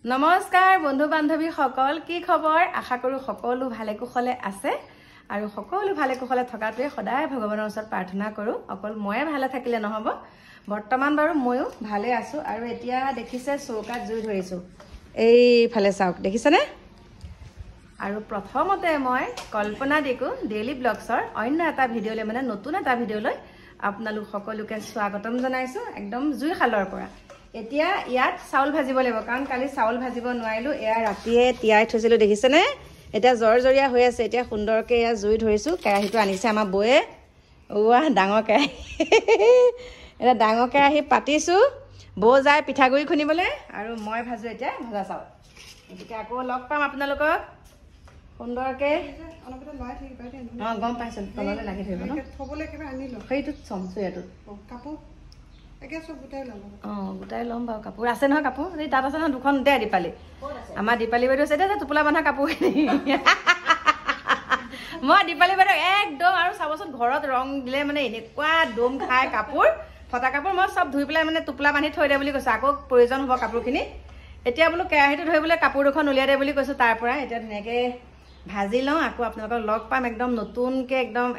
নমস্কাৰ বন্ধু বান্ধৱী সকল কি খবৰ আশা কৰো সকলো ভালে কুশলে আছে আৰু সকলো ভালে কুশলে থকাটোৱে সদায় ভগৱানৰ ওচৰত প্ৰাৰ্থনা কৰো অকল ময়ে ভালে থাকিলে নহব বৰ্তমান বাৰু ময়ো ভালে আছো আৰু এতিয়া দেখিছে চৌকাত জুই ধৰিছো এই ফালে চাওক দেখিছনে আৰু প্ৰথমতে মই কল্পনা দিকো ডেইলি ব্লগছৰ অন্য এটা ভিডিঅ'লৈ মানে নতুন এটা ভিডিঅ'লৈ আপোনালোক সকলোকে স্বাগতম জনাইছো একদম জুই খালৰ পৰা এতিয়া ইয়াত চাউল ভাজিব লাগিব কাৰণ কালি চাউল ভাজিব নোৱাৰিলো এয়া ৰাতিয়ে তিয়াই থৈছিলো দেখিছেনে এতিয়া জৰজৰীয়া হৈ আছে এতিয়া সুন্দৰকে এয়া জুই ধৰিছো কেৰাহীটো আনিছে আমাৰ বয়ে ওৱা ডাঙৰ কেৰাহী এটা ডাঙৰ কেৰাহী পাতিছো বৌ যায় পিঠাগুৰি খুনিবলৈ আৰু মই ভাজো এতিয়া ভজা চাউল এতিয়া আকৌ লগ পাম আপোনালোকক সুন্দৰকে অলপতে লৰাই থাকি পাই দেন গম পাইছো তললে লাগি থাকিব ন থবলে কেবা আনিলো সেইটো চমচু ইয়াতো কাপোৰ একে সব গুটাই লম গুটাই লম বাৰু কাপোৰ আছে নহয় কাপোৰ এই তাত আছে নহয় দুখন দে দীপালি আমাৰ দীপালি বাইদেউ আছে দে টোপোলা বান্ধা কাপোৰ মই দীপালি বাইদেউ একদম আৰু চাবচোন ঘৰত ৰং দিলে মানে এনেকুৱা দম খাই কাপোৰ ফটা কাপোৰ মই সব ধুই পেলাই মানে টোপোলা বান্ধি থৈ দে বুলি কৈছো আকৌ প্ৰয়োজন হ'ব কাপোৰখিনি এতিয়া বোলো কেৰাহীটো ধৰিবলৈ কাপোৰ দুখন উলিয়াই দে বুলি কৈছো তাৰ পৰা এতিয়া ধুনীয়াকে ভাজি লওঁ আকৌ আপোনালোকক লগ পাম একদম নতুনকে একদম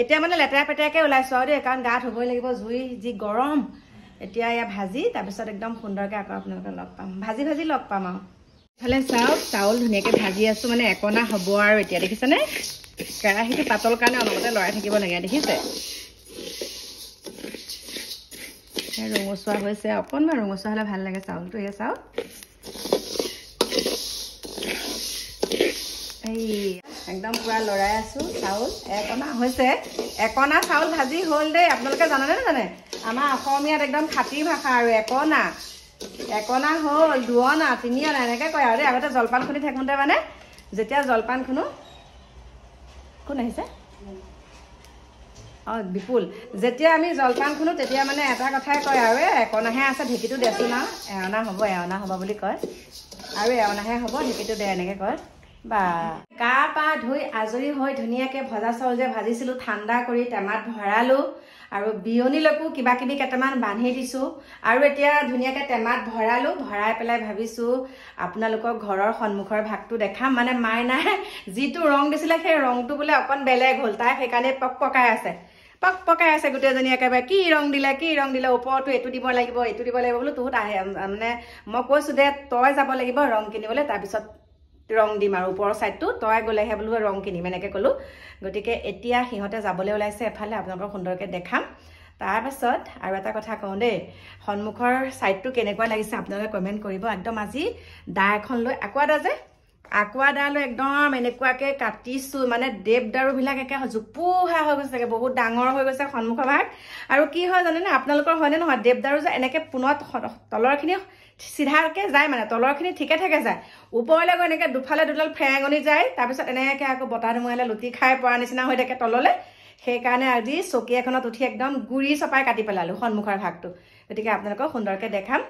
এতিয়া মানে লেতেৰা পেটেৰাকে ওলাইছো আৰু দেই কাৰণ গা ধুবই লাগিব জুই যি গৰম এতিয়া এয়া ভাজি তাৰপিছত একদম সুন্দৰকে আকৌ আপোনালোকক লগ পাম ভাজি ভাজি লগ পাম আৰু ইফালে চাওক চাউল ধুনীয়াকে ভাজি আছো মানে একনা হ'ব আৰু এতিয়া দেখিছেনে কেৰাহীটো পাতল কাৰণে অলপতে লৰাই থাকিব লাগে দেখিছে ৰঙচুৱা হৈছে অকণমান ৰঙচুৱা হ'লে ভাল লাগে চাউলটো এয়া চাওক এই একদম পুৰা লৰাই আছো চাউল একনা হৈছে একনা চাউল ভাজি হ'ল দেই আপোনালোকে জানেনে নাজানে আমাৰ অসমীয়াত একদম খাটি ভাষা আৰু একনা হ'ল দুঅনা তিনিঅনা এনেকৈ কয় আৰু দেই আগতে জলপান খুন্দি থাকোঁতে মানে যেতিয়া জলপান খুন্দো কোন আহিছে বিপুল যেতিয়া আমি জলপান খুন্দো তেতিয়া মানে এটা কথাই কয় আৰু একনাহে আছে ঢেঁকীটো দেচোন আৰু এওনা হ'ব বুলি কয় আৰু এওনাহে হ'ব ঢেঁকীটো দে এনেকৈ কয় বা গা পা ধুই আজৰি হৈ ধুনীয়াকে ভজা চাউল যে ভাজিছিলো ঠাণ্ডা কৰি টেমাত ভৰালো আৰু বিয়নিলৈকো কিবা কিবি কেইটামান বান্ধি দিছো আৰু এতিয়া ধুনীয়াকে টেমাত ভৰালো ভৰাই পেলাই ভাবিছো আপোনালোকক ঘৰৰ সন্মুখৰ ভাগটো দেখাম মানে মাইনাই যিটো ৰং দিছিলে সেই ৰংটো বোলে অকণ বেলেগ হ'ল তাই সেইকাৰণে পকাই আছে গোটেইজনী একেবাৰে কি ৰং দিলে ওপৰতো এইটো দিব লাগিব বোলো তোহত আহে মানে মই কৈছো দে তই যাব লাগিব ৰং কিনিবলৈ তাৰপিছত ৰং দিম আৰু ওপৰৰ সাইডটো তই গলেহে বোলো ৰং কিনিম এনেকৈ ক'লো গতিকে এতিয়া সিহঁতে যাবলৈ ওলাইছে এফালে আপোনালোকক সুন্দৰকৈ দেখাম তাৰপাছত আৰু এটা কথা কওঁ দেই সন্মুখৰ সাইডটো কেনেকুৱা লাগিছে আপোনালোকে কমেণ্ট কৰিব একদম আজি দা এখন লৈ আকুৱা দা লৈ একদম এনেকুৱাকৈ কাটিছো মানে দেৱদাৰুবিলাক একে জোপোহা হৈ গৈছে বহুত ডাঙৰ হৈ গৈছে সন্মুখৰ ভাগ আৰু কি হয় জানেনে আপোনালোকৰ হয়নে নহয় দেৱদাৰু যে এনেকৈ পোনত তলৰখিনি চিধাকে যায় মানে তলৰখিনি ঠিকে থাকে যায় ওপৰলৈ গৈ এনেকৈ দুফালে দুডাল ফেৰেঙনি যায় তাৰপিছত এনেকৈ আকৌ বতাহ ধুমুহালে লুটি খাই পৰা নিচিনা হৈ থাকে তললৈ সেইকাৰণে আজি চকী এখনত উঠি একদম গুৰি চপাই কাটি পেলালো সন্মুখৰ ভাগটো গতিকে আপোনালোকক সুন্দৰকৈ দেখাম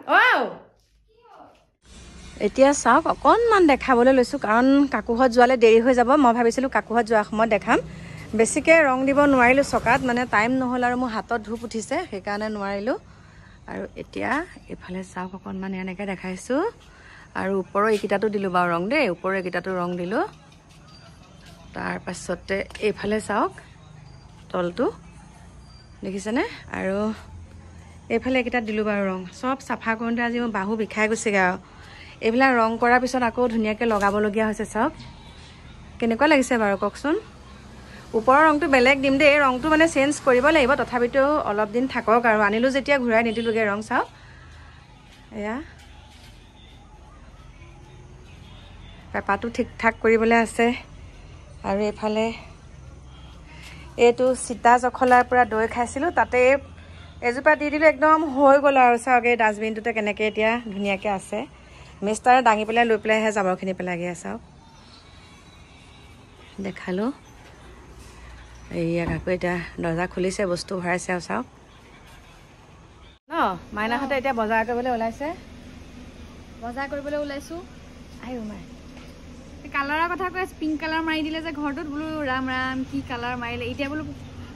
এতিয়া চাওক অকণমান দেখাবলৈ লৈছোঁ কাৰণ কাকুহঁত যোৱালৈ দেৰি হৈ যাব মই ভাবিছিলোঁ কাকুহঁত যোৱাৰ সময়ত দেখাম বেছিকৈ ৰং দিব নোৱাৰিলোঁ চকাত মানে টাইম নহ'ল আৰু মোৰ হাতত ধূপ উঠিছে সেইকাৰণে নোৱাৰিলোঁ আৰু এতিয়া এইফালে চাওক অকণমান এনেকৈ দেখাইছোঁ আৰু ওপৰৰ এইকেইটাতো দিলোঁ বাৰু ৰং দেই ওপৰৰ এইকেইটাতো ৰং দিলোঁ তাৰপাছতে এইফালে চাওক তলটো দেখিছেনে আৰু এইফালে এইকেইটাত দিলোঁ বাৰু ৰং চব চাফা কৰোঁতে আজি মোৰ বাহু বিষাই গৈছেগৈ আৰু এইবিলাক ৰং কৰাৰ পিছত আকৌ ধুনীয়াকৈ লগাবলগীয়া হৈছে চাওক কেনেকুৱা লাগিছে বাৰু কওকচোন ওপৰৰ ৰংটো বেলেগ দিম দেই এই ৰংটো মানে চেঞ্জ কৰিব লাগিব তথাপিতো অলপ দিন থাকক আৰু আনিলোঁ যেতিয়া ঘূৰাই নিদিলোঁগৈ ৰং চাওক এয়া পেপাৰটো ঠিক ঠাক কৰিবলৈ আছে আৰু এইফালে এইটো চিতা জখলাৰ পৰা দৈ খাইছিলোঁ তাতে এজোপা দি দিলোঁ একদম হৈ গ'ল আৰু চাওক এই ডাষ্টবিনটোতে কেনেকৈ এতিয়া ধুনীয়াকৈ আছে মিষ্টাৰে দাঙি পেলাই লৈ পেলাইহে জাবৰখিনি পেলাইগৈ চাওক দেখালোঁ এইয়া কাকু এতিয়া দৰ্জা খুলিছে বস্তু ভৰাইছে আৰু চাওক মাইনাহঁতে এতিয়া বজাৰ কৰিবলৈ ওলাইছোঁ আহিব মাই কালাৰৰ কথা কৈ পিংক কালাৰ মাৰি দিলে যে ঘৰটোত বোলো ৰাম ৰাম কি কালাৰ মাৰিলে এতিয়া বোলো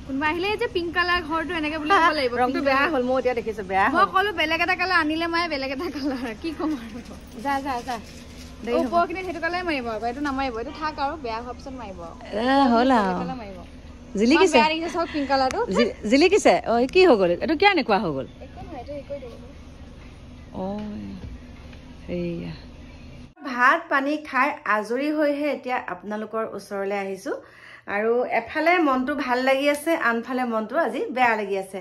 কোনবা আহিলে যে পিংক কালাৰ ঘৰটো এনেকে বুলি ক'ব লাগিব ৰংটো বেয়া হ'ল মই এতিয়া দেখিছো বেয়া মই ক'লো বেলেগ এটা কালাৰ আনিলে মই বেলেগ এটা কালাৰ কি ক'ম আৰু যা যা যা ওপৰখিনি সেইটো কালাৰে মাৰিব আৰু এইটো নামাৰিব এইটো থাক আৰু বেয়া হোৱাৰ পিছত মাৰিব হ'ল কালাৰ মাৰিব জিলিকিছে বেয়া দেখিছে চব পিংক কালাৰটো জিলিকিছে অ কি হৈ গ'ল এইটো কিয় এনেকুৱা হৈ গ'ল একো নহয় এইটো একোই দিব অ এইয়া ভাত পানী খাই আজৰি হৈহে এতিয়া আপোনালোকৰ ওচৰলৈ আহিছোঁ আৰু এফালে মনটো ভাল লাগি আছে আনফালে মনটো আজি বেয়া লাগি আছে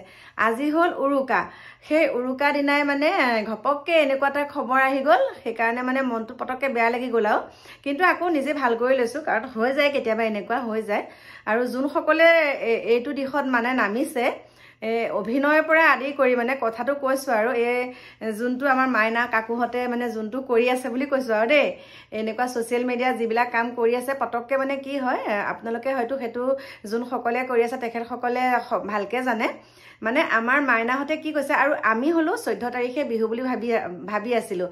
আজি হ'ল উৰুকা সেই উৰুকা দিনাই মানে ঘপককৈ এনেকুৱা এটা খবৰ আহি গ'ল সেইকাৰণে মানে মনটো পটককৈ বেয়া লাগি গ'ল আৰু কিন্তু আকৌ নিজে ভাল কৰি লৈছোঁ কাৰণ হৈ যায় কেতিয়াবা এনেকুৱা হৈ যায় আৰু যোনসকলে এইটো দিশত মানে নামিছে অভিনয়ৰ পৰা আদি কৰি মানে কথাটো কৈছোঁ আৰু যোনটো আমাৰ মাইনা কাকুহঁতে মানে যোনটো কৰি আছে বুলি কৈছোঁ আৰু দেই এনেকুৱা ছ'চিয়েল মিডিয়াত যিবিলাক কাম কৰি আছে পটককৈ মানে কি হয় আপোনালোকে হয়তো সেইটো যোনসকলে কৰি আছে তেখেতসকলে ভালকৈ জানে মানে আমাৰ মাইনাহঁতে কি কৈছে আৰু আমি হ'লো 14 তাৰিখে বিহু বুলি ভাবি আছিলোঁ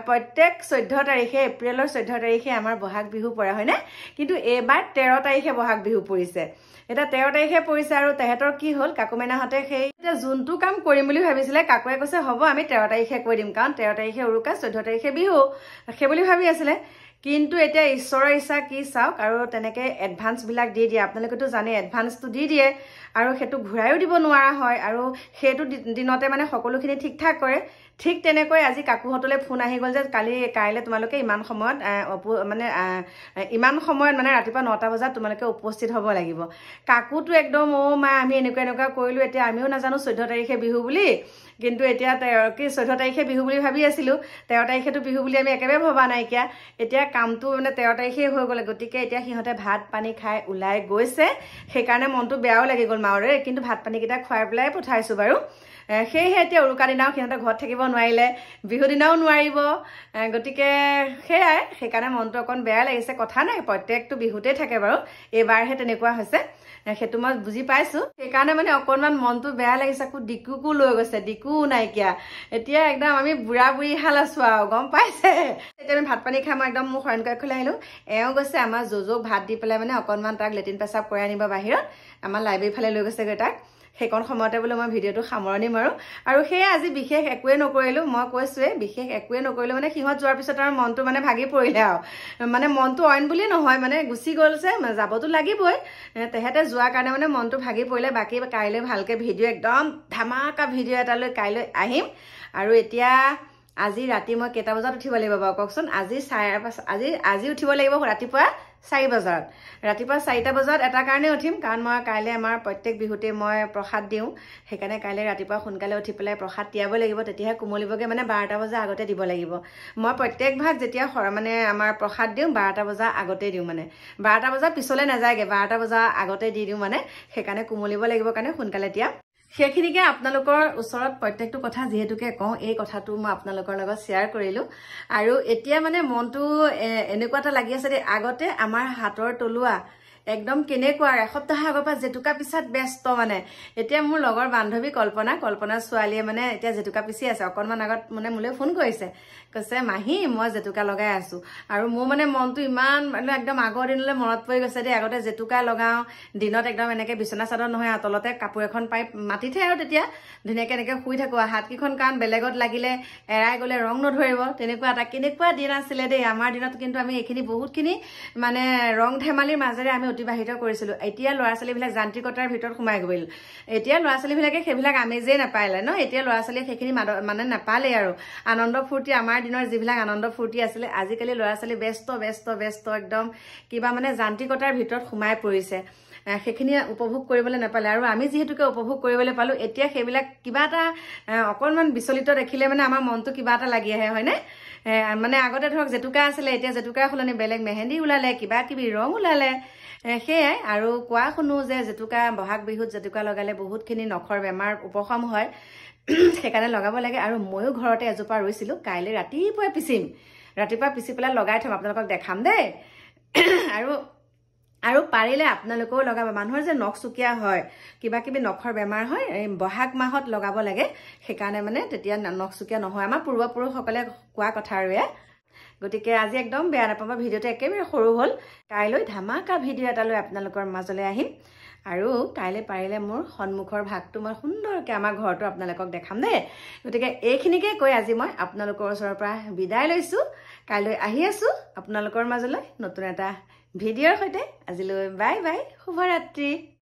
প্ৰত্যেক 14 তাৰিখে এপ্ৰিলৰ 14 তাৰিখে আমাৰ বহাগ বিহু পৰে হয়নে কিন্তু এইবাৰ 13 তাৰিখে বহাগ বিহু পৰিছে এটা 13 তাৰিখে পৰিছে আৰু তেহেতৰ কি হ'ল কাকু মাইনাহঁতে সেই যোনটো কাম কৰিম বুলি ভাবিছিলে কাকুৱে কৈছে হ'ব আমি 13 তাৰিখে কৰি দিম কাৰণ 13 তাৰিখে উৰুকা 14 তাৰিখে বিহু সেই বুলি ভাবি আছিলে কিন্তু এতিয়া ঈশ্বৰৰ ইচ্ছা কি চাওক আৰু তেনেকৈ এডভান্সবিলাক দি দিয়ে আপোনালোকেতো জানে এডভান্সটো দি দিয়ে আৰু সেইটো ঘূৰাইও দিব নোৱাৰা হয় আৰু সেইটো দিনতে মানে সকলোখিনি ঠিক ঠাক কৰে ঠিক তেনেকৈ আজি কাকুহঁতলৈ ফোন আহি গ'ল যে কাইলৈ তোমালোকে ইমান সময়ত মানে ৰাতিপুৱা 9টা বজাত তোমালোকে উপস্থিত হ'ব লাগিব কাকুটো একদম মা আমি এনেকুৱা কৰিলোঁ এতিয়া আমিও নাজানো 14 তাৰিখে বিহু বুলি কিন্তু এতিয়া 14 তাৰিখে বিহু বুলি ভাবি আছিলোঁ 13 তাৰিখেতো বিহু বুলি আমি একেবাৰে ভবা নাইকিয়া এতিয়া কামটো মানে 13 তাৰিখে হৈ গ'লে গতিকে এতিয়া সিহঁতে ভাত পানী খাই ওলাই গৈছে সেইকাৰণে মনটো বেয়াও লাগি গ'ল মাৰে কিন্তু ভাত পানীকেইটা খুৱাই পেলাই পঠাইছোঁ বাৰু সেয়েহে এতিয়া উৰুকা দিনাও সিহঁতে ঘৰত থাকিব নোৱাৰিলে বিহু দিনাও নোৱাৰিব গতিকে সেয়াই সেইকাৰণে মনটো অকণ বেয়া লাগিছে কথা নাই প্ৰত্যেকটো বিহুতে থাকে বাৰু এইবাৰহে তেনেকুৱা হৈছে সেইটো মই বুজি পাইছোঁ সেইকাৰণে মানে অকণমান মনটো বেয়া লাগিছে আকৌ ডিকুকো লৈ গৈছে ডিকু নাইকিয়া এতিয়া একদম আমি বুঢ়া বুঢ়ী হাল আছোঁ আৰু গম পাইছে এতিয়া আমি ভাত পানী খাই মই একদম মোৰ শয়নকক্ষলৈ খোলাই আহিলোঁ এওঁ গৈছে আমাৰ জোজোক ভাত দি পেলাই মানে অকণমান তাক লেট্ৰিন পেচাব কৰি আনিব বাহিৰত আমাৰ লাইব্ৰেৰীৰ ফালে লৈ গৈছেগৈ তাক সেইকণ সময়তে বোলে মই ভিডিঅ'টো সামৰণি মাৰোঁ আৰু সেয়ে আজি বিশেষ একোৱে নকৰিলোঁ মই কৈছোঁৱে বিশেষ একোৱে নকৰিলোঁ মানে সিহঁত যোৱাৰ পিছত আৰু মনটো মানে ভাগি পৰিলে আৰু মানে মনটো অইন বুলি নহয় মানে গুচি গ'লছে যাবতো লাগিবই তেহেঁতে যোৱাৰ কাৰণে মানে মনটো ভাগি পৰিলে বাকী কাইলৈ ভালকৈ ভিডিঅ' একদম ধামাকা ভিডিঅ' এটালৈ কাইলৈ আহিম আৰু এতিয়া আজি ৰাতি মই কেইটা বজাত উঠিব লাগিব বাৰু কওকচোন আজি উঠিব লাগিব ৰাতিপুৱা 4 বজাত ৰাতিপুৱা 4টা বজাত এটা কাৰণে উঠিম কাৰণ মই কাইলৈ আমাৰ প্ৰত্যেক বিহুতে মই প্ৰসাদ দিওঁ সেইকাৰণে কাইলৈ ৰাতিপুৱা সোনকালে উঠি পেলাই প্ৰসাদ তিয়াব লাগিব তেতিয়াহে কুমলিবগৈ মানে 12টা বজাৰ আগতে দিব লাগিব মই প্ৰত্যেক ভাগ যেতিয়া মানে আমাৰ প্ৰসাদ দিওঁ 12টা বজাৰ আগতে দিওঁ মানে 12টা বজাৰ পিছলৈ নাযায়গৈ 12টা বজাৰ আগতে দি দিওঁ মানে সেইকাৰণে কুমলিব লাগিব কাৰণে সোনকালে তিয়াম সেইখিনিকে আপোনালোকৰ ওচৰত প্ৰত্যেকটো কথা যিহেতুকে কওঁ এই কথাটো মই আপোনালোকৰ লগত শ্বেয়াৰ কৰিলোঁ আৰু এতিয়া মানে মনটো এনেকুৱা এটা লাগি আছে দেই আগতে আমাৰ হাতৰ তলুৱা একদম কেনেকুৱা এসপ্তাহৰ আগৰ পৰা জেতুকা পিছাত ব্যস্ত মানে এতিয়া মোৰ লগৰ বান্ধৱী কল্পনা ছোৱালীয়ে মানে এতিয়া জেতুকা পিছি আছে অকণমান আগত মানে মোলৈ ফোন কৰিছে কৈছে মাহী মই জেতুকা লগাই আছোঁ আৰু মোৰ মানে মনটো ইমান মানে একদম আগৰ দিনলৈ মনত পৰি গৈছে দেই আগতে জেতুকা লগাওঁ দিনত একদম এনেকৈ বিচনা চাদৰ নহয় তলতে কাপোৰ এখন পাই মাটিতহে আৰু তেতিয়া ধুনীয়াকৈ এনেকৈ শুই থাকোঁ হাতকেইখন কাৰণ বেলেগত লাগিলে এৰাই গ'লে ৰং নধৰিব তেনেকুৱা এটা কেনেকুৱা দিন আছিলে দেই আমাৰ দিনত কিন্তু আমি এইখিনি বহুতখিনি মানে ৰং ধেমালিৰ মাজেৰে আমি অতিবাহিত কৰিছিলোঁ এতিয়া ল'ৰা ছোৱালীবিলাক যান্ত্ৰিকতাৰ ভিতৰত সোমাই গ'ল এতিয়া ল'ৰা ছোৱালীবিলাকে সেইবিলাক আমেজেই নাপালে ন এতিয়া ল'ৰা ছোৱালীয়ে সেইখিনি মানে নাপালেই আৰু আনন্দ ফূৰ্তি আমাৰ দিনৰ যিবিলাক আনন্দ ফূৰ্তি আছিলে আজিকালি ল'ৰা ছোৱালী ব্যস্ত একদম কিবা মানে যান্ত্ৰিকতাৰ ভিতৰত সোমাই পৰিছে সেইখিনি উপভোগ কৰিবলৈ নাপালে আৰু আমি যিহেতুকে উপভোগ কৰিবলৈ পালোঁ এতিয়া সেইবিলাক কিবা এটা অকণমান বিচলিত দেখিলে মানে আমাৰ মনটো কিবা এটা লাগি আহে হয়নে মানে আগতে ধৰক জেতুকা আছিলে এতিয়া জেতুকাৰ সলনি বেলেগ মেহেন্দি ওলালে কিবা কিবি ৰং ওলালে সেয়াই আৰু কোৱা শুনো যে জেতুকা বহাগ বিহুত জেতুকা লগালে বহুতখিনি নখৰ বেমাৰ উপশম হয় সেইকাৰণে লগাব লাগে আৰু ময়ো ঘৰতে এজোপা ৰুইছিলোঁ কাইলৈ ৰাতিপুৱাই পিচি পেলাই লগাই থ'ম আপোনালোকক দেখাম দেই আৰু পাৰিলে আপোনালোকেও লগাব মানুহৰ যে নখ চুকীয়া হয় কিবা কিবি নখৰ বেমাৰ হয় এই বহাগ মাহত লগাব লাগে সেইকাৰণে মানে তেতিয়া নখ চুকীয়া নহয় আমাৰ পূৰ্বপুৰুষসকলে কোৱা কথা আৰু গতিকে আজি একদম বেয়া নাপাব ভিডিঅ'টো একেবাৰে সৰু হ'ল কাইলৈ ধামাকা ভিডিঅ' এটা লৈ আপোনালোকৰ মাজলৈ আহিম আৰু কাইলৈ পাৰিলে মোৰ সন্মুখৰ ভাগটো মই সুন্দৰকৈ আমাৰ ঘৰটো আপোনালোকক দেখাম দেই গতিকে এইখিনিকে কৈ আজি মই আপোনালোকৰ ওচৰৰ পৰা বিদায় লৈছোঁ কাইলৈ আহি আছোঁ আপোনালোকৰ মাজলৈ নতুন এটা ভিডিঅ'ৰ সৈতে আজিলৈ বাই বাই শুভৰাত্ৰি